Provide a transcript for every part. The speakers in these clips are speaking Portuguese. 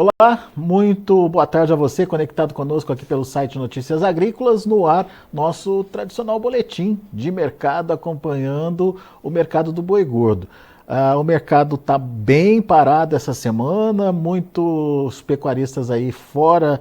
Olá, muito boa tarde a você, conectado conosco aqui pelo site Notícias Agrícolas, no ar, nosso tradicional boletim de mercado acompanhando o mercado do boi gordo. O mercado está bem parado essa semana, muitos pecuaristas aí fora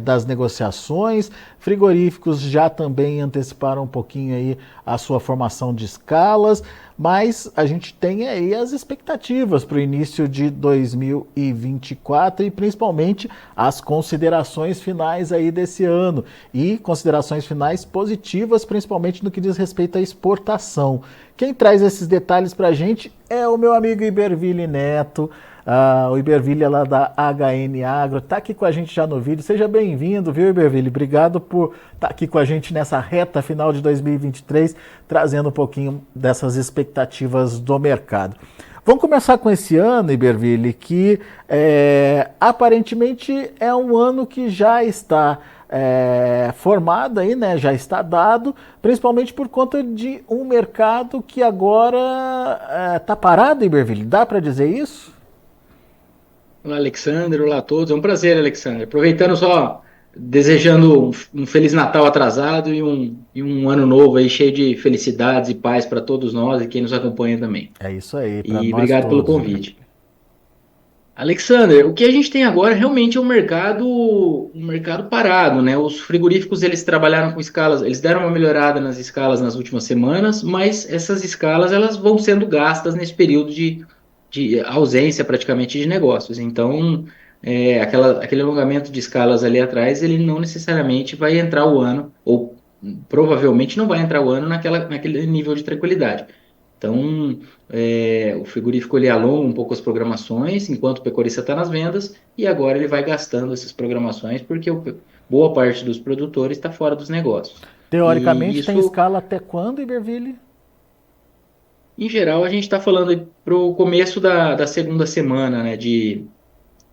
das negociações, frigoríficos já também anteciparam um pouquinho aí a sua formação de escalas, mas a gente tem aí as expectativas para o início de 2024 e principalmente as considerações finais aí desse ano e considerações finais positivas, principalmente no que diz respeito à exportação. Quem traz esses detalhes para a gente é o meu amigo Iberville Neto, o Iberville é lá da HN Agro, está aqui com a gente já no vídeo. Seja bem-vindo, viu, Iberville? Obrigado por estar aqui com a gente nessa reta final de 2023, trazendo um pouquinho dessas expectativas do mercado. Vamos começar com esse ano, Iberville, que aparentemente é um ano que já está formado aí, né? Já está dado, principalmente por conta de um mercado que agora está parado, Iberville. Dá para dizer isso? Olá, Alexandre. Olá a todos. É um prazer, Alexandre. Aproveitando só, desejando um Feliz Natal atrasado e um ano novo aí cheio de felicidades e paz para todos nós e quem nos acompanha também. É isso aí, para E nós obrigado pelo todos, convite. Iberville. Alexander, o que a gente tem agora realmente é um mercado parado, né? Os frigoríficos eles trabalharam com escalas, eles deram uma melhorada nas escalas nas últimas semanas, mas essas escalas elas vão sendo gastas nesse período de ausência praticamente de negócios. Então, aquele alongamento de escalas ali atrás, ele não necessariamente vai entrar o ano, ou provavelmente não vai entrar o ano naquele nível de tranquilidade. Então, o frigorífico ele alonga um pouco as programações enquanto o pecuarista está nas vendas e agora ele vai gastando essas programações porque boa parte dos produtores está fora dos negócios. E Teoricamente tem isso, escala até quando, Iberville? em geral, a gente está falando para o começo da segunda semana, né, de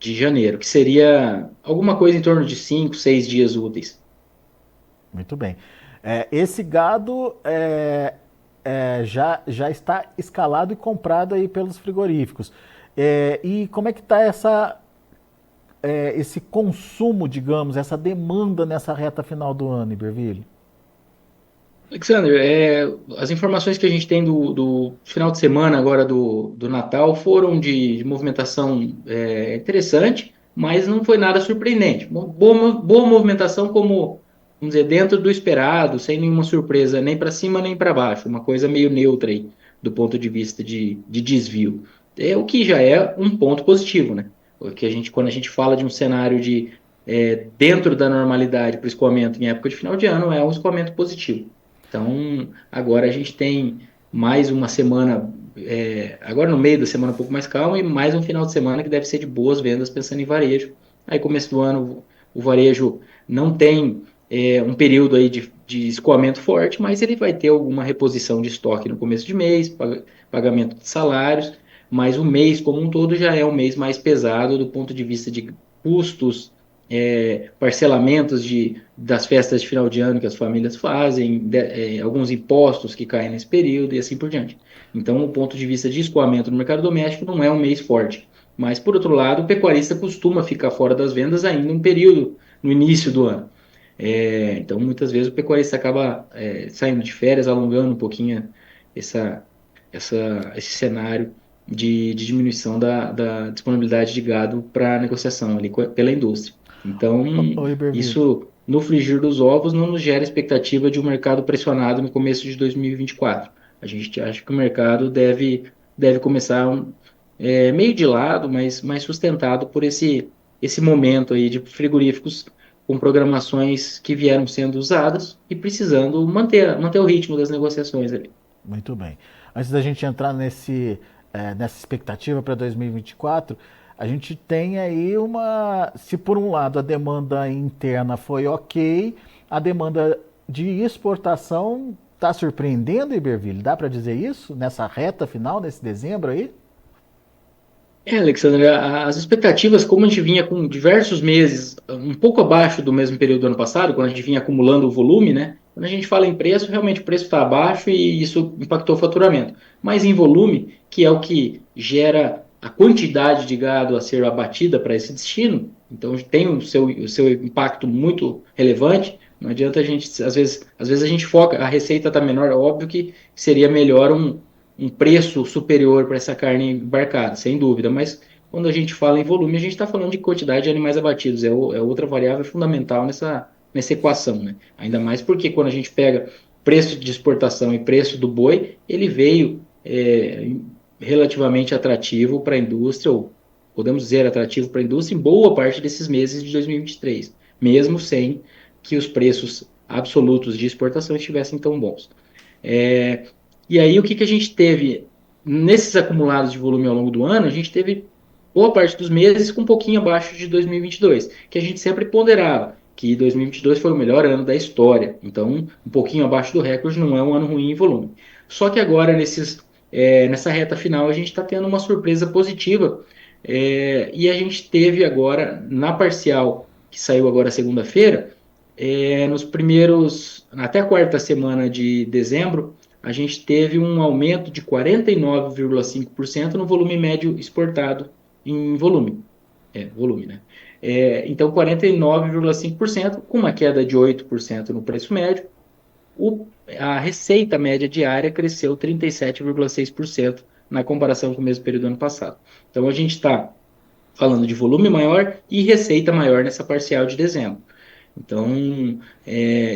janeiro, que seria alguma coisa em torno de 5, 6 dias úteis. Muito bem. Esse gado já está escalado e comprado aí pelos frigoríficos. E como é que está esse consumo, digamos, essa demanda nessa reta final do ano, Iberville? Alexander, as informações que a gente tem do final de semana agora do Natal foram de movimentação interessante, mas não foi nada surpreendente. Uma boa movimentação como, vamos dizer, dentro do esperado, sem nenhuma surpresa, nem para cima nem para baixo, uma coisa meio neutra aí, do ponto de vista de desvio. O que já é um ponto positivo, né? Porque quando a gente fala de um cenário dentro da normalidade para o escoamento em época de final de ano, é um escoamento positivo. Então, agora a gente tem mais uma semana, agora no meio da semana um pouco mais calma, e mais um final de semana que deve ser de boas vendas pensando em varejo. Aí, começo do ano, o varejo não tem um período aí de escoamento forte, mas ele vai ter alguma reposição de estoque no começo de mês, pagamento de salários, mas o mês como um todo já é um mês mais pesado do ponto de vista de custos, parcelamentos das festas de final de ano que as famílias fazem, alguns impostos que caem nesse período e assim por diante. Então, o ponto de vista de escoamento no mercado doméstico não é um mês forte. Mas, por outro lado, o pecuarista costuma ficar fora das vendas ainda um período no início do ano. Então, muitas vezes o pecuarista acaba saindo de férias, alongando um pouquinho essa, esse cenário de diminuição da disponibilidade de gado para negociação ali pela indústria. Então, Ô, Iberville. isso no frigir dos ovos não nos gera expectativa de um mercado pressionado no começo de 2024. A gente acha que o mercado deve começar meio de lado, mas mais sustentado por esse momento aí de frigoríficos com programações que vieram sendo usadas e precisando manter o ritmo das negociações ali. Muito bem. Antes da gente entrar nessa expectativa para 2024, a gente tem aí se por um lado a demanda interna foi ok, a demanda de exportação está surpreendendo, Iberville? Dá para dizer isso nessa reta final, nesse dezembro aí? Alexandre, as expectativas, como a gente vinha com diversos meses, um pouco abaixo do mesmo período do ano passado, quando a gente vinha acumulando o volume, né? Quando a gente fala em preço, realmente o preço está abaixo e isso impactou o faturamento. Mas em volume, que é o que gera a quantidade de gado a ser abatida para esse destino, então tem o seu impacto muito relevante. Não adianta a gente, às vezes a gente foca, a receita está menor, óbvio que seria melhor um preço superior para essa carne embarcada, sem dúvida, mas quando a gente fala em volume, a gente está falando de quantidade de animais abatidos, é outra variável fundamental nessa equação, né? Ainda mais porque quando a gente pega preço de exportação e preço do boi, ele veio relativamente atrativo para a indústria, ou podemos dizer atrativo para a indústria, em boa parte desses meses de 2023, mesmo sem que os preços absolutos de exportação estivessem tão bons. E aí, o que a gente teve nesses acumulados de volume ao longo do ano? A gente teve boa parte dos meses com um pouquinho abaixo de 2022, que a gente sempre ponderava que 2022 foi o melhor ano da história. Então, um pouquinho abaixo do recorde não é um ano ruim em volume. Só que agora, nessa reta final, a gente está tendo uma surpresa positiva. E a gente teve agora, na parcial, que saiu agora segunda-feira, nos primeiros, até a quarta semana de dezembro, a gente teve um aumento de 49,5% no volume médio exportado em volume. Volume, né? Então, 49,5%, com uma queda de 8% no preço médio. A receita média diária cresceu 37,6% na comparação com o mesmo período do ano passado. Então, a gente está falando de volume maior e receita maior nessa parcial de dezembro. Então,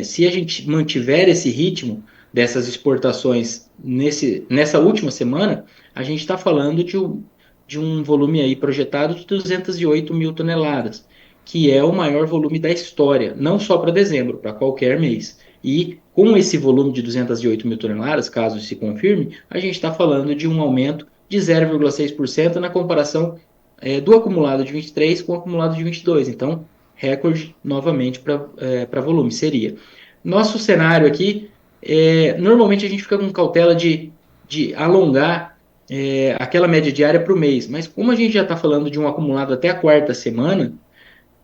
se a gente mantiver esse ritmo dessas exportações nessa última semana, a gente está falando de um volume aí projetado de 208 mil toneladas, que é o maior volume da história, não só para dezembro, para qualquer mês. E com esse volume de 208 mil toneladas, caso se confirme, a gente está falando de um aumento de 0,6% na comparação do acumulado de 23 com o acumulado de 22. Então, recorde novamente para volume seria. Nosso cenário aqui, normalmente a gente fica com cautela de alongar aquela média diária para o mês, mas como a gente já está falando de um acumulado até a quarta semana,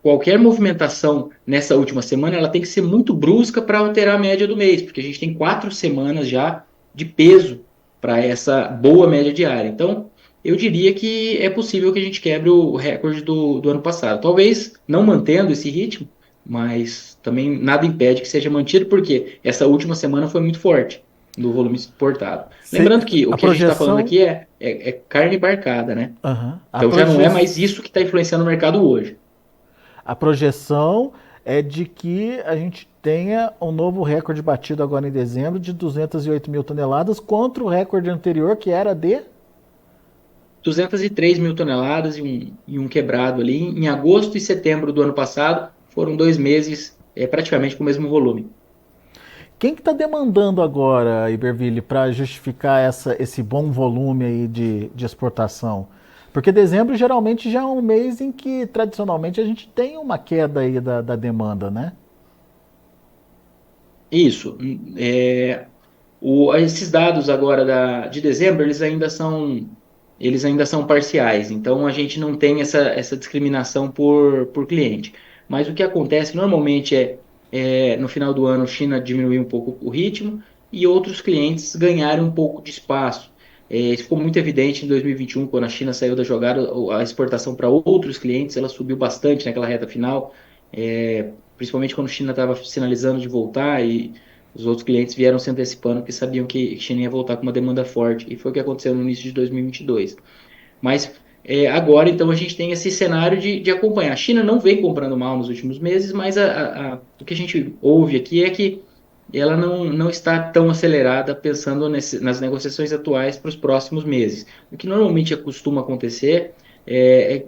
qualquer movimentação nessa última semana ela tem que ser muito brusca para alterar a média do mês, porque a gente tem 4 semanas já de peso para essa boa média diária. Então, eu diria que é possível que a gente quebre o recorde do ano passado. Talvez não mantendo esse ritmo, mas também nada impede que seja mantido, porque essa última semana foi muito forte no volume exportado. Lembrando que o que a gente está falando aqui é carne embarcada, né? Então já não é mais isso que está influenciando o mercado hoje. A projeção é de que a gente tenha um novo recorde batido agora em dezembro de 208 mil toneladas contra o recorde anterior, que era de 203 mil toneladas e um quebrado ali. Em agosto e setembro do ano passado, foram 2 meses praticamente com o mesmo volume. Quem que está demandando agora, Iberville, para justificar esse bom volume aí de exportação? Porque dezembro geralmente já é um mês em que, tradicionalmente, a gente tem uma queda aí da demanda, né? Isso. Esses dados agora de dezembro, eles ainda são parciais, então a gente não tem essa discriminação por cliente. Mas o que acontece normalmente no final do ano, a China diminuir um pouco o ritmo e outros clientes ganharem um pouco de espaço. Isso ficou muito evidente em 2021, quando a China saiu da jogada, a exportação para outros clientes, ela subiu bastante naquela reta final, principalmente quando a China estava sinalizando de voltar e os outros clientes vieram se antecipando porque sabiam que a China ia voltar com uma demanda forte, e foi o que aconteceu no início de 2022. Mas agora, então, a gente tem esse cenário de acompanhar. A China não vem comprando mal nos últimos meses, mas o que a gente ouve aqui é que ela não está tão acelerada pensando nas negociações atuais para os próximos meses. O que normalmente costuma acontecer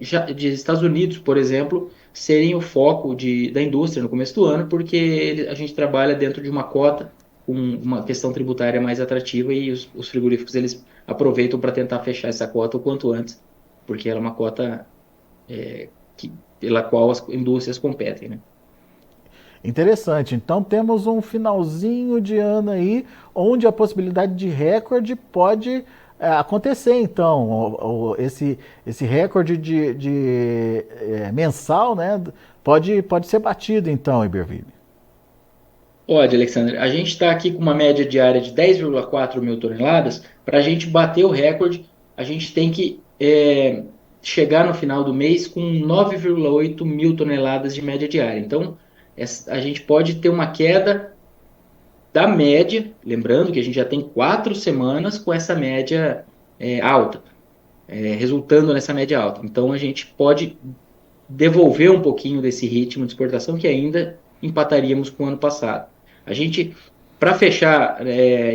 já de Estados Unidos, por exemplo, serem o foco da indústria no começo do ano, porque a gente trabalha dentro de uma cota com uma questão tributária mais atrativa e os frigoríficos eles aproveitam para tentar fechar essa cota o quanto antes, porque ela é uma cota pela qual as indústrias competem, né? Interessante. Então temos um finalzinho de ano aí, onde a possibilidade de recorde pode acontecer. Então, esse recorde de mensal, né, pode ser batido, então, Iberville. Pode, Alexandre. A gente está aqui com uma média diária de 10,4 mil toneladas. Para a gente bater o recorde, a gente tem que é, chegar no final do mês com 9,8 mil toneladas de média diária. Então, a gente pode ter uma queda da média, lembrando que a gente já tem 4 semanas com essa média alta, resultando nessa média alta. Então, a gente pode devolver um pouquinho desse ritmo de exportação que ainda empataríamos com o ano passado. A gente, para fechar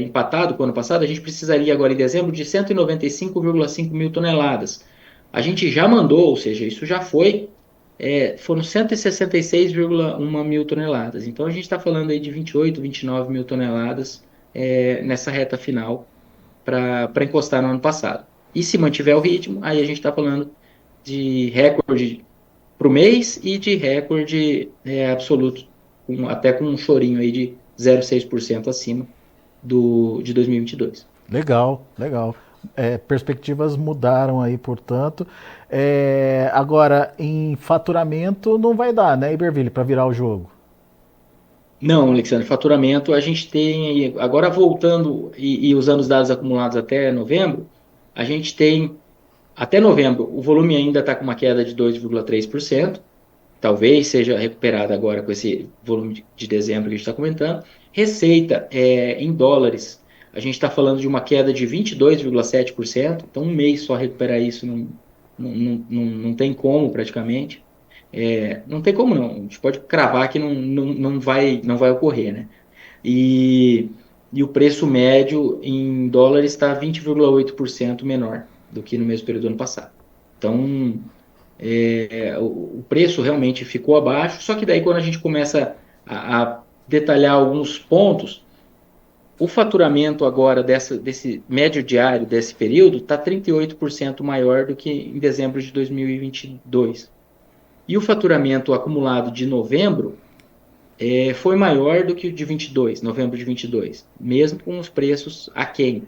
empatado com o ano passado, a gente precisaria agora em dezembro de 195,5 mil toneladas. A gente já mandou, ou seja, isso já foi, foram 166,1 mil toneladas. Então a gente está falando aí de 28, 29 mil toneladas nessa reta final para encostar no ano passado. E se mantiver o ritmo, aí a gente está falando de recorde para o mês e de recorde absoluto, até com um chorinho aí de 0,6% acima de 2022. Legal, legal. Perspectivas mudaram aí, portanto. Agora, em faturamento não vai dar, né, Iberville, para virar o jogo? Não, Alexandre, faturamento a gente tem, agora voltando e usando os dados acumulados até novembro, a gente tem, até novembro, o volume ainda está com uma queda de 2,3%, talvez seja recuperada agora com esse volume de dezembro que a gente está comentando. Receita em dólares, a gente está falando de uma queda de 22,7%, então um mês só recuperar isso não tem como praticamente. Não tem como não, a gente pode cravar que não vai ocorrer, né? E, e o preço médio em dólares está 20,8% menor do que no mesmo período do ano passado. Então, o preço realmente ficou abaixo, só que daí quando a gente começa a detalhar alguns pontos, o faturamento agora desse médio diário desse período está 38% maior do que em dezembro de 2022. E o faturamento acumulado de novembro foi maior do que o de 22, novembro de 22, mesmo com os preços aquém.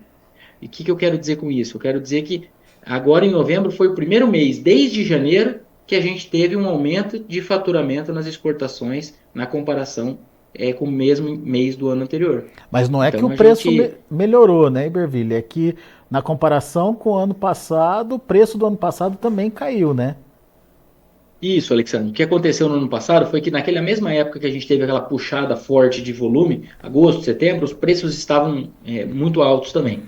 E o que eu quero dizer com isso? Eu quero dizer que agora em novembro foi o primeiro mês, desde janeiro, que a gente teve um aumento de faturamento nas exportações na comparação com o mesmo mês do ano anterior. Mas não é que Então o a preço gente. melhorou, né, Iberville? É que na comparação com o ano passado, o preço do ano passado também caiu, né? Isso, Alexandre. O que aconteceu no ano passado foi que naquela mesma época que a gente teve aquela puxada forte de volume, agosto, setembro, os preços estavam muito altos também.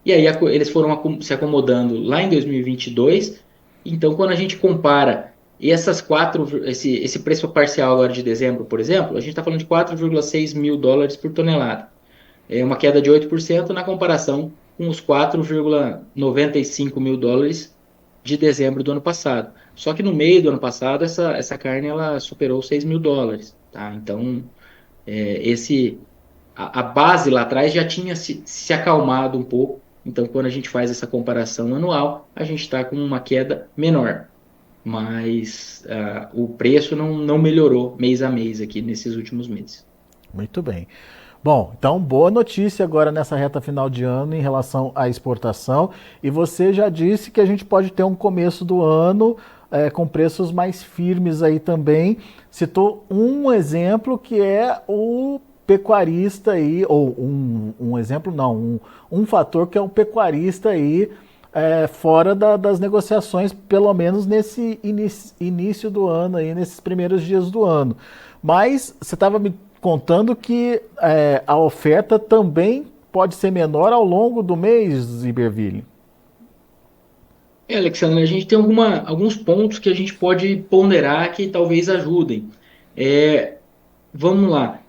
E aí eles foram se acomodando lá em 2022. Então, quando a gente compara esse preço parcial agora de dezembro, por exemplo, a gente está falando de 4,6 mil dólares por tonelada. É uma queda de 8% na comparação com os 4,95 mil dólares de dezembro do ano passado. Só que no meio do ano passado, essa carne ela superou 6 mil dólares. Tá? Então, a base lá atrás já tinha se acalmado um pouco. Então, quando a gente faz essa comparação anual, a gente está com uma queda menor. Mas o preço não melhorou mês a mês aqui nesses últimos meses. Muito bem. Bom, então boa notícia agora nessa reta final de ano em relação à exportação. E você já disse que a gente pode ter um começo do ano com preços mais firmes aí também. Citou um exemplo que é o pecuarista aí, ou um exemplo não, um fator que é o pecuarista aí fora das negociações, pelo menos nesse início do ano aí, nesses primeiros dias do ano. Mas você estava me contando que a oferta também pode ser menor ao longo do mês, Iberville. Alexandre, a gente tem alguns pontos que a gente pode ponderar que talvez ajudem. É, Vamos lá.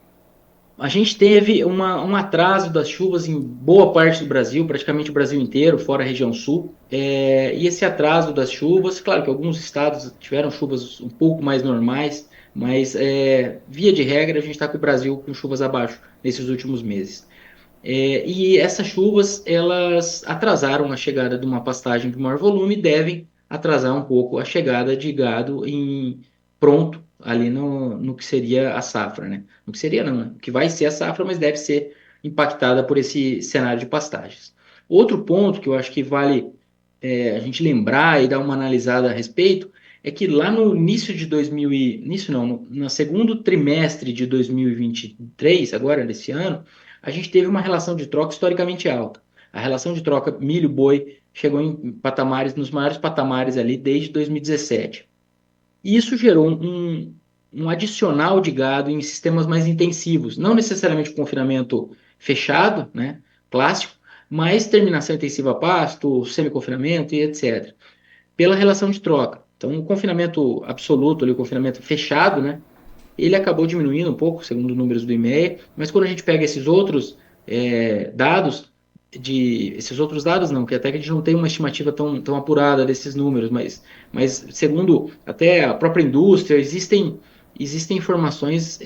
A gente teve um atraso das chuvas em boa parte do Brasil, praticamente o Brasil inteiro, fora a região sul. E esse atraso das chuvas, claro que alguns estados tiveram chuvas um pouco mais normais, mas via de regra a gente está com o Brasil com chuvas abaixo nesses últimos meses. E essas chuvas, elas atrasaram a chegada de uma pastagem de maior volume e devem atrasar um pouco a chegada de gado pronto ali no que seria a safra, né? No que seria não, né? O que vai ser a safra, mas deve ser impactada por esse cenário de pastagens. Outro ponto que eu acho que vale a gente lembrar e dar uma analisada a respeito é que lá no início de 2000 início não, no segundo trimestre de 2023, agora nesse ano, a gente teve uma relação de troca historicamente alta. A relação de troca milho-boi chegou em patamares, nos maiores patamares ali desde 2017. E isso gerou um adicional de gado em sistemas mais intensivos, não necessariamente o confinamento fechado, né, clássico, mas terminação intensiva a pasto, semi-confinamento e etc. Pela relação de troca. Então, o confinamento absoluto, ali, o confinamento fechado, né, ele acabou diminuindo um pouco, segundo números do IMEA, mas quando a gente pega esses outros dados, esses outros dados não, que até que a gente não tem uma estimativa tão apurada desses números, mas segundo até a própria indústria, existem informações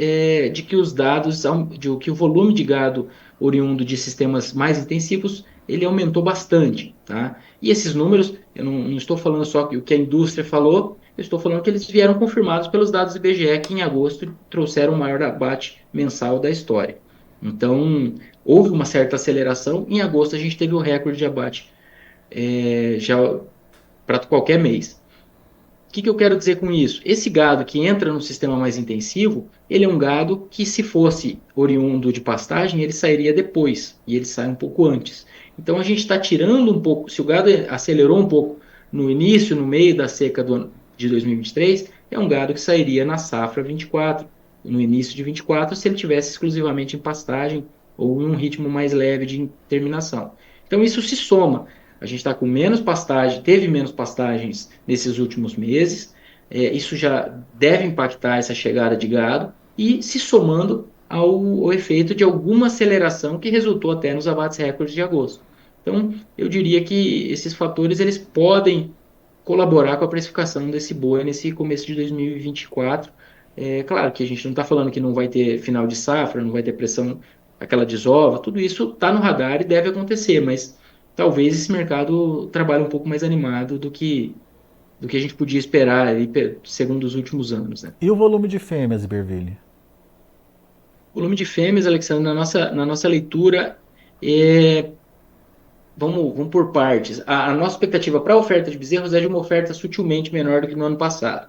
de que os dados, de que o volume de gado oriundo de sistemas mais intensivos, ele aumentou bastante, tá? E esses números, eu não estou falando só o que a indústria falou, eu estou falando que eles vieram confirmados pelos dados do IBGE, que em agosto trouxeram o maior abate mensal da história. Então, houve uma certa aceleração. Em agosto, a gente teve o recorde de abate já para qualquer mês. O que eu quero dizer com isso? Esse gado que entra no sistema mais intensivo, ele é um gado que, se fosse oriundo de pastagem, ele sairia depois, e ele sai um pouco antes. Então, a gente está tirando um pouco, se o gado acelerou um pouco no início, no meio da seca de 2023, é um gado que sairia na safra 24, no início de 24, se ele tivesse exclusivamente em pastagem ou em um ritmo mais leve de terminação. Então, isso se soma. A gente está com menos pastagem, teve menos pastagens nesses últimos meses, isso já deve impactar essa chegada de gado, e se somando ao efeito de alguma aceleração que resultou até nos abates recordes de agosto. Então, eu diria que esses fatores eles podem colaborar com a precificação desse boi nesse começo de 2024. Claro que a gente não está falando que não vai ter final de safra, não vai ter pressão, aquela desova, tudo isso está no radar e deve acontecer, mas talvez esse mercado trabalhe um pouco mais animado do que a gente podia esperar aí, segundo os últimos anos, né? E o volume de fêmeas, Iberville? O volume de fêmeas, Alexandre, na nossa leitura, é, vamos por partes. A nossa expectativa para a oferta de bezerros é de uma oferta sutilmente menor do que no ano passado.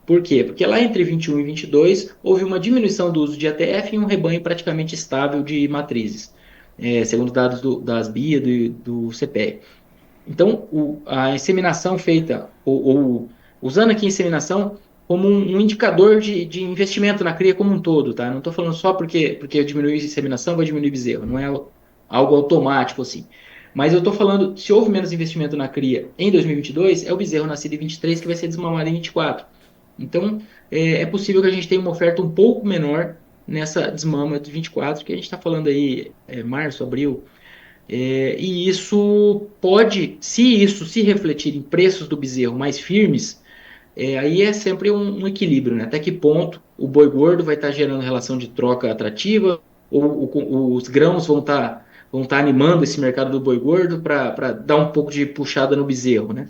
Por quê? Porque lá entre 21 e 22 houve uma diminuição do uso de ATF e um rebanho praticamente estável de matrizes, segundo dados das BIA e do CPE. Então, a inseminação feita, ou usando aqui a inseminação como um indicador de investimento na cria como um todo, tá? Não estou falando só porque eu diminuir a inseminação, vai diminuir bezerro, não é algo automático assim. Mas eu estou falando, se houve menos investimento na cria em 2022, é o bezerro nascido em 23 que vai ser desmamado em 24. Então, é possível que a gente tenha uma oferta um pouco menor nessa desmama de 24, que a gente está falando aí, março, abril, e isso pode, se isso se refletir em preços do bezerro mais firmes, aí é sempre um equilíbrio, né? Até que ponto o boi gordo vai estar gerando relação de troca atrativa, ou os grãos vão estar animando esse mercado do boi gordo para dar um pouco de puxada no bezerro, né?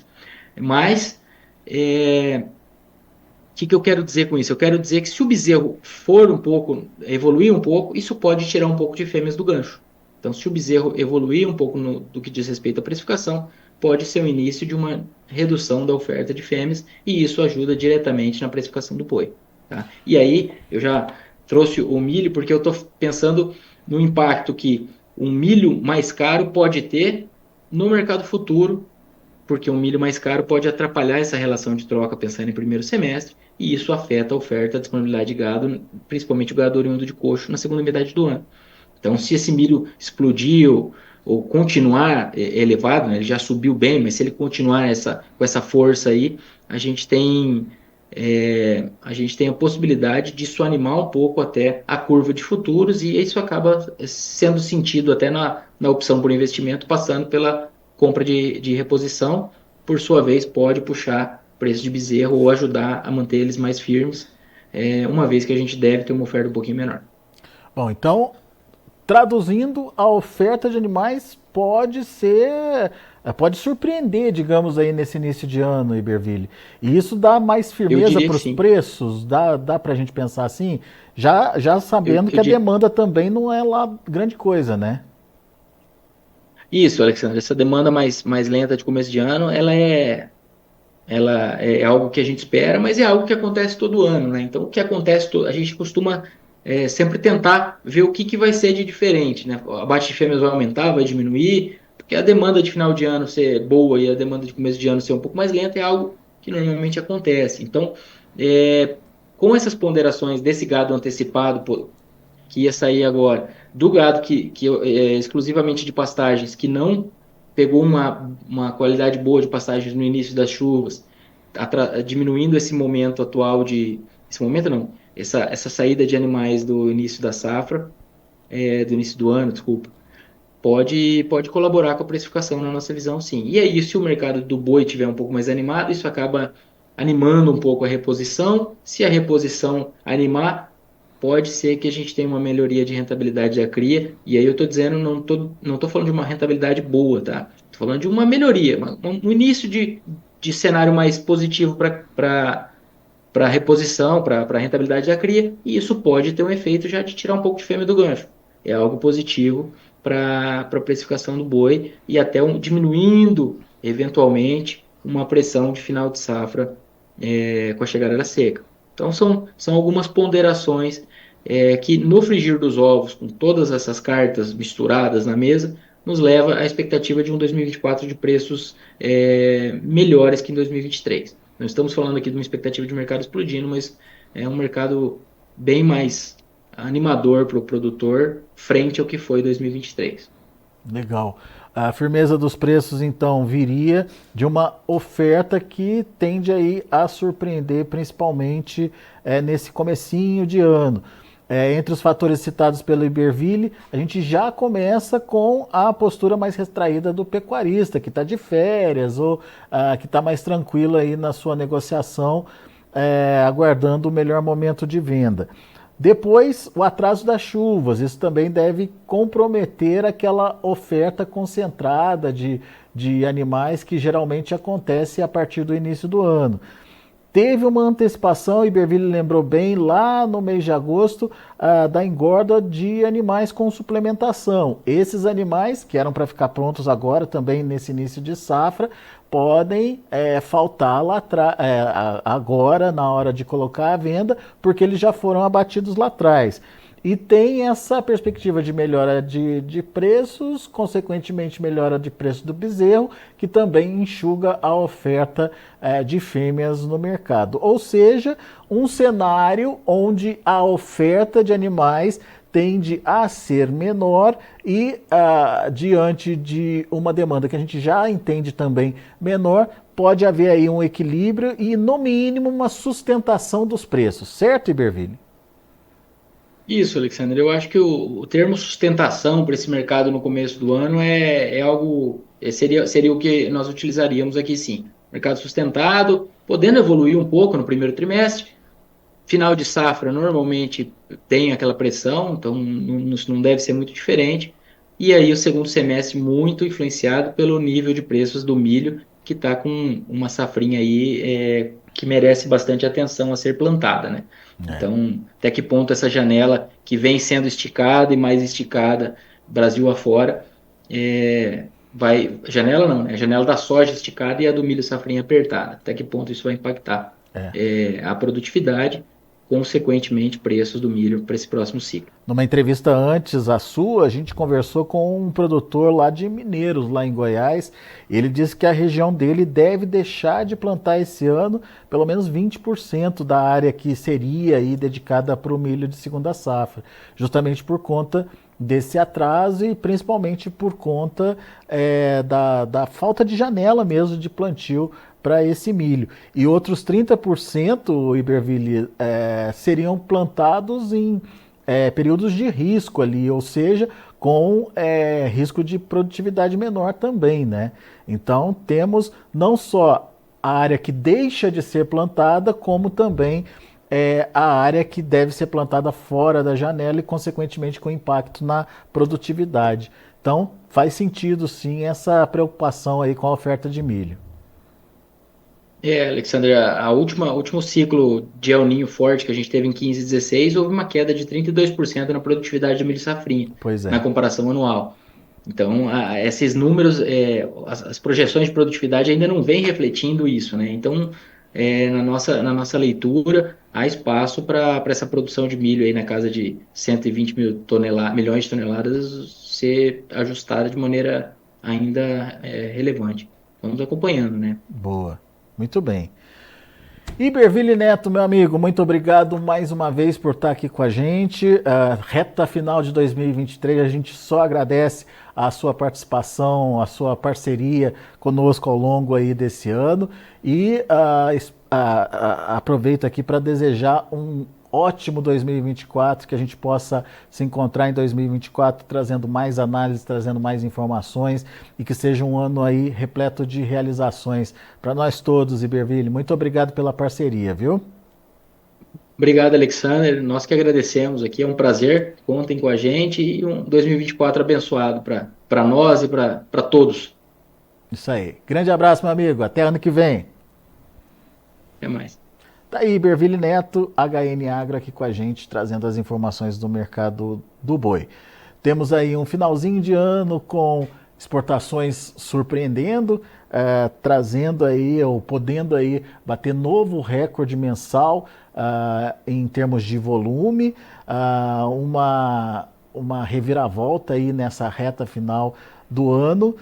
Mas, o que eu quero dizer com isso? Eu quero dizer que se o bezerro for um pouco, evoluir um pouco, isso pode tirar um pouco de fêmeas do gancho. Então, se o bezerro evoluir um pouco do que diz respeito à precificação, pode ser o início de uma redução da oferta de fêmeas, e isso ajuda diretamente na precificação do boi. Tá? E aí, eu já trouxe o milho, porque eu estou pensando no impacto que um milho mais caro pode ter no mercado futuro, porque um milho mais caro pode atrapalhar essa relação de troca pensando em primeiro semestre, e isso afeta a oferta, a disponibilidade de gado, principalmente o gado oriundo de coxo, na segunda metade do ano. Então, se esse milho explodir ou continuar elevado, né, ele já subiu bem, mas se ele continuar com essa força aí, a gente tem a possibilidade de isso animar um pouco até a curva de futuros, e isso acaba sendo sentido até na opção por investimento, passando pela compra de reposição, por sua vez, pode puxar preço de bezerro ou ajudar a manter eles mais firmes, uma vez que a gente deve ter uma oferta um pouquinho menor. Bom, então, traduzindo, a oferta de animais pode surpreender, digamos, aí nesse início de ano, Iberville. E isso dá mais firmeza para os preços? Dá para a gente pensar assim? Já sabendo que a demanda também não é lá grande coisa, né? Isso, Alexandre, essa demanda mais lenta de começo de ano, ela é algo que a gente espera, mas é algo que acontece todo ano, né? Então, o que acontece, a gente costuma sempre tentar ver o que vai ser de diferente, né? O abate de fêmeas vai aumentar, vai diminuir, que a demanda de final de ano ser boa e a demanda de começo de ano ser um pouco mais lenta é algo que normalmente acontece. Então, é, com essas ponderações desse gado antecipado, pô, que ia sair agora, do gado que é exclusivamente de pastagens, que não pegou uma qualidade boa de pastagens no início das chuvas, diminuindo esse momento atual de. Esse momento não, essa saída de animais do início da safra, do início do ano, desculpa, pode colaborar com a precificação na nossa visão, sim. E aí, se o mercado do boi tiver um pouco mais animado, isso acaba animando um pouco a reposição. Se a reposição animar, pode ser que a gente tenha uma melhoria de rentabilidade da cria. E aí eu estou dizendo, não tô falando de uma rentabilidade boa, tá? Estou falando de uma melhoria, um início de cenário mais positivo para reposição, para a rentabilidade da cria, e isso pode ter um efeito já de tirar um pouco de fêmea do gancho. É algo positivo para a precificação do boi e até diminuindo, eventualmente, uma pressão de final de safra com a chegada da seca. Então, são algumas ponderações que, no frigir dos ovos, com todas essas cartas misturadas na mesa, nos leva à expectativa de um 2024 de preços melhores que em 2023. Não estamos falando aqui de uma expectativa de mercado explodindo, mas é um mercado bem mais animador para o produtor frente ao que foi 2023. Legal. A firmeza dos preços, então, viria de uma oferta que tende aí a surpreender, principalmente nesse comecinho de ano. Entre os fatores citados pelo Iberville, a gente já começa com a postura mais retraída do pecuarista, que está de férias ou que está mais tranquilo aí na sua negociação, aguardando o melhor momento de venda. Depois, o atraso das chuvas, isso também deve comprometer aquela oferta concentrada de animais que geralmente acontece a partir do início do ano. Teve uma antecipação, Iberville lembrou bem, lá no mês de agosto, da engorda de animais com suplementação. Esses animais, que eram para ficar prontos agora, também nesse início de safra, podem faltar lá agora, na hora de colocar à venda, porque eles já foram abatidos lá atrás. E tem essa perspectiva de melhora de preços, consequentemente melhora de preço do bezerro, que também enxuga a oferta de fêmeas no mercado. Ou seja, um cenário onde a oferta de animais tende a ser menor e diante de uma demanda que a gente já entende também menor, pode haver aí um equilíbrio e, no mínimo, uma sustentação dos preços. Certo, Iberville? Isso, Alexandre. Eu acho que o termo sustentação para esse mercado no começo do ano é algo, seria o que nós utilizaríamos aqui, sim. Mercado sustentado, podendo evoluir um pouco no primeiro trimestre. Final de safra normalmente tem aquela pressão, então não deve ser muito diferente. E aí o segundo semestre muito influenciado pelo nível de preços do milho, que está com uma safrinha aí que merece bastante atenção a ser plantada, né? Então, até que ponto essa janela que vem sendo esticada e mais esticada, Brasil afora, janela não, né? A janela da soja esticada e a do milho safrinha apertada. Até que ponto isso vai impactar a produtividade, consequentemente preços do milho para esse próximo ciclo. Numa entrevista antes à sua, a gente conversou com um produtor lá de Mineiros, lá em Goiás. Ele disse que a região dele deve deixar de plantar esse ano pelo menos 20% da área que seria aí dedicada para o milho de segunda safra, justamente por conta desse atraso e principalmente por conta da falta de janela mesmo de plantio para esse milho. E outros 30%, Iberville, seriam plantados em períodos de risco ali, ou seja, com risco de produtividade menor também, né? Então temos não só a área que deixa de ser plantada, como também a área que deve ser plantada fora da janela e, consequentemente, com impacto na produtividade. Então, faz sentido, sim, essa preocupação aí com a oferta de milho. Alexandre, último ciclo de El Niño forte que a gente teve em 15 e 16, houve uma queda de 32% na produtividade do milho safrinha, Pois na é. comparação anual. Então, esses números, as projeções de produtividade ainda não vêm refletindo isso, né? Então, na nossa leitura, há espaço para essa produção de milho aí na casa de 120 milhões de toneladas ser ajustada de maneira ainda relevante. Vamos acompanhando, né? Boa, muito bem. Iberville Neto, meu amigo, muito obrigado mais uma vez por estar aqui com a gente. Reta final de 2023, a gente só agradece a sua participação, a sua parceria conosco ao longo aí desse ano e aproveito aqui para desejar um ótimo 2024, que a gente possa se encontrar em 2024 trazendo mais análises, trazendo mais informações e que seja um ano aí repleto de realizações para nós todos, Iberville. Muito obrigado pela parceria, viu? Obrigado, Alexander. Nós que agradecemos aqui. É um prazer. Contem com a gente e um 2024 abençoado para nós e para todos. Isso aí. Grande abraço, meu amigo. Até ano que vem. Até mais. Tá aí, Iberville Neto, HN Agro aqui com a gente, trazendo as informações do mercado do boi. Temos aí um finalzinho de ano com exportações surpreendendo, trazendo aí, ou podendo aí bater novo recorde mensal em termos de volume, uma reviravolta aí nessa reta final do ano.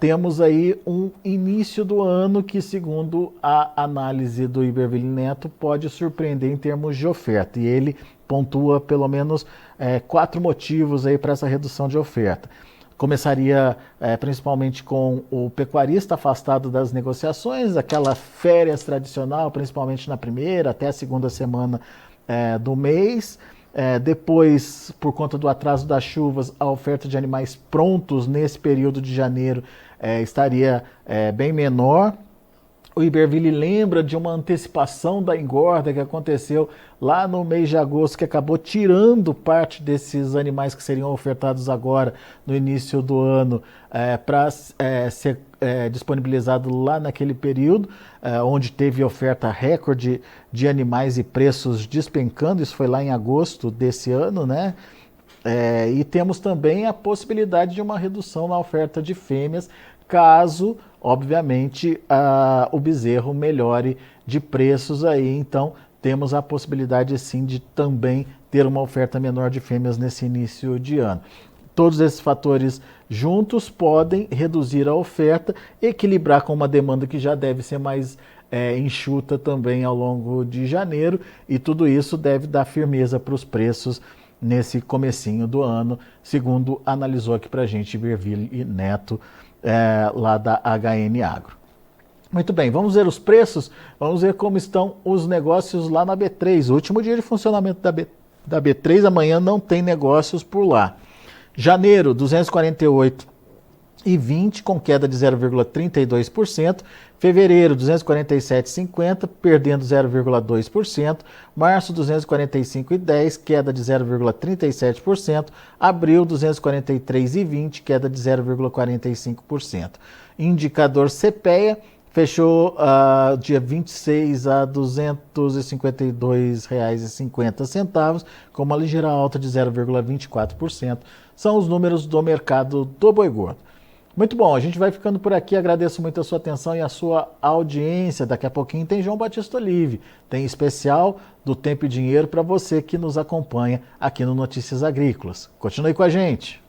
Temos aí um início do ano que, segundo a análise do Iberville Neto, pode surpreender em termos de oferta. E ele pontua pelo menos 4 motivos aí para essa redução de oferta. Começaria principalmente com o pecuarista afastado das negociações, aquela férias tradicional, principalmente na primeira até a segunda semana do mês. Depois, por conta do atraso das chuvas, a oferta de animais prontos nesse período de janeiro estaria bem menor. O Iberville lembra de uma antecipação da engorda que aconteceu lá no mês de agosto, que acabou tirando parte desses animais que seriam ofertados agora no início do ano para ser disponibilizado lá naquele período, onde teve oferta recorde de animais e preços despencando. Isso foi lá em agosto desse ano, né? E temos também a possibilidade de uma redução na oferta de fêmeas, caso, obviamente, o bezerro melhore de preços aí. Então, temos a possibilidade, sim, de também ter uma oferta menor de fêmeas nesse início de ano. Todos esses fatores juntos podem reduzir a oferta, equilibrar com uma demanda que já deve ser mais enxuta também ao longo de janeiro, e tudo isso deve dar firmeza para os preços nesse comecinho do ano, segundo analisou aqui para a gente Iberville Neto, lá da HN Agro. Muito bem, vamos ver os preços, vamos ver como estão os negócios lá na B3. O último dia de funcionamento da B3, amanhã não tem negócios por lá. Janeiro, 248,20 com queda de 0,32%. Fevereiro, 247,50, perdendo 0,2%. Março, 245,10, queda de 0,37%. Abril, 243,20, queda de 0,45%. Indicador CPEA fechou dia 26 a R$ 252,50, com uma ligeira alta de 0,24%. São os números do mercado do boi gordo. Muito bom, a gente vai ficando por aqui. Agradeço muito a sua atenção e a sua audiência. Daqui a pouquinho tem João Batista Olive. Tem especial do Tempo e Dinheiro para você que nos acompanha aqui no Notícias Agrícolas. Continue com a gente.